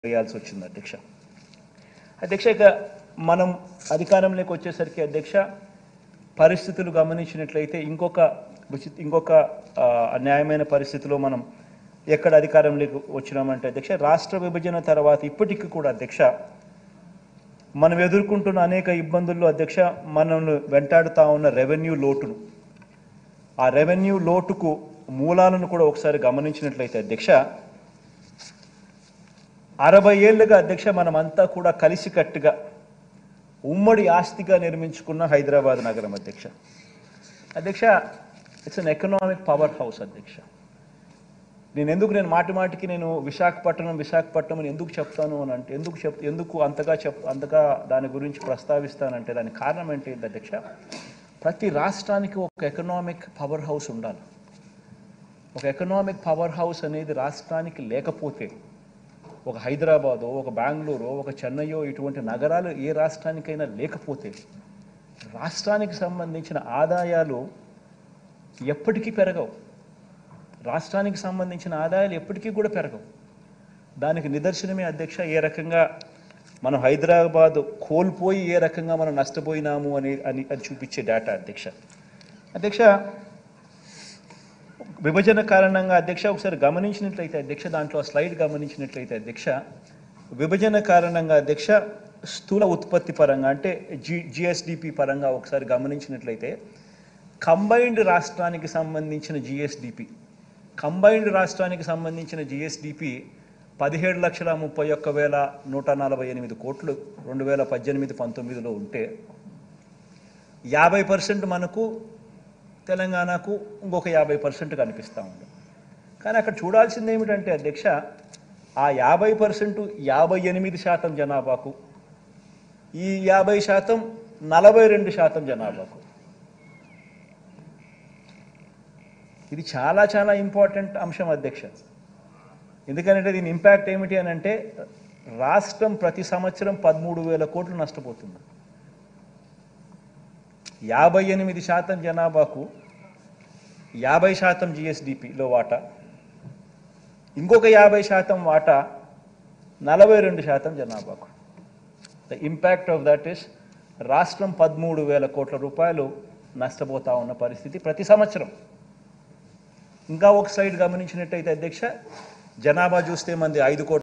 వేయాల్సి వచ్చింది అధ్యక్ష. అధ్యక్ష, ఇక మనం అధికారంలోకి వచ్చేసరికి అధ్యక్ష పరిస్థితులు గమనించినట్లయితే ఇంకొక అన్యాయమైన పరిస్థితిలో మనం ఎక్కడ అధికారంలోకి వచ్చినామంటే అధ్యక్ష, రాష్ట్ర విభజన తర్వాత ఇప్పటికీ కూడా అధ్యక్ష మనం ఎదుర్కొంటున్న అనేక ఇబ్బందుల్లో అధ్యక్ష మనల్ని వెంటాడుతూ ఉన్న రెవెన్యూ లోటును, ఆ రెవెన్యూ లోటుకు మూలాలను కూడా ఒకసారి గమనించినట్లయితే అధ్యక్ష 60 ఏళ్ళుగా అధ్యక్ష మనమంతా కూడా కలిసికట్టుగా ఉమ్మడి ఆస్తిగా నిర్మించుకున్న హైదరాబాద్ నగరం అధ్యక్ష. It's an economic power house అధ్యక్ష. నేను మాటికి విశాఖపట్నం అని ఎందుకు చెప్తాను అని అంటే ఎందుకు అంతగా దాని గురించి ప్రస్తావిస్తానంటే దానికి కారణం ఏంటి అధ్యక్ష, ప్రతి రాష్ట్రానికి ఒక ఎకనామిక్ పవర్ హౌస్ ఉండాలి. ఒక ఎకనామిక్ పవర్ హౌస్ అనేది రాష్ట్రానికి లేకపోతే, ఒక హైదరాబాదో ఒక బెంగళూరు ఒక చెన్నైయో ఇటువంటి నగరాలు ఏ రాష్ట్రానికైనా లేకపోతే రాష్ట్రానికి సంబంధించిన ఆదాయాలు ఎప్పటికీ పెరగవు. రాష్ట్రానికి సంబంధించిన ఆదాయాలు ఎప్పటికీ కూడా పెరగవు. దానికి నిదర్శనమే అధ్యక్ష ఏ రకంగా మనం హైదరాబాద్ కోల్పోయి ఏ రకంగా మనం నష్టపోయినాము అని చూపించే డేటా అధ్యక్ష. విభజన కారణంగా అధ్యక్ష ఒకసారి గమనించినట్లయితే అధ్యక్ష, దాంట్లో స్లైడ్ గమనించినట్లయితే అధ్యక్ష, విభజన కారణంగా అధ్యక్ష స్థూల ఉత్పత్తి పరంగా అంటే జిఎస్డిపి పరంగా ఒకసారి గమనించినట్లయితే కంబైన్డ్ రాష్ట్రానికి సంబంధించిన జిఎస్డిపి 17,31,148 కోట్లు 2018-19లో ఉంటే 50% మనకు తెలంగాణకు ఇంకొక 50% కనిపిస్తూ ఉంది. కానీ అక్కడ చూడాల్సింది ఏమిటంటే అధ్యక్ష, ఆ 50% 58% జనాభాకు, ఈ 50% 42% జనాభాకు. ఇది చాలా చాలా ఇంపార్టెంట్ అంశం అధ్యక్ష. ఎందుకంటే దీని ఇంపాక్ట్ ఏమిటి అని అంటే రాష్ట్రం ప్రతి సంవత్సరం 13,000 కోట్లు నష్టపోతుంది. 58% జనాభాకు 50% జిఎస్డిపిలో వాటా, ఇంకొక 50% వాటా 42% జనాభాకు. The impact of that is రాష్ట్రం 13,000 కోట్ల రూపాయలు నష్టపోతూ ఉన్న పరిస్థితి ప్రతి సంవత్సరం. ఇంకా ఒక సైడ్ గమనించినట్టయితే అధ్యక్ష, జనాభా చూస్తే మంది 5 కోట్ల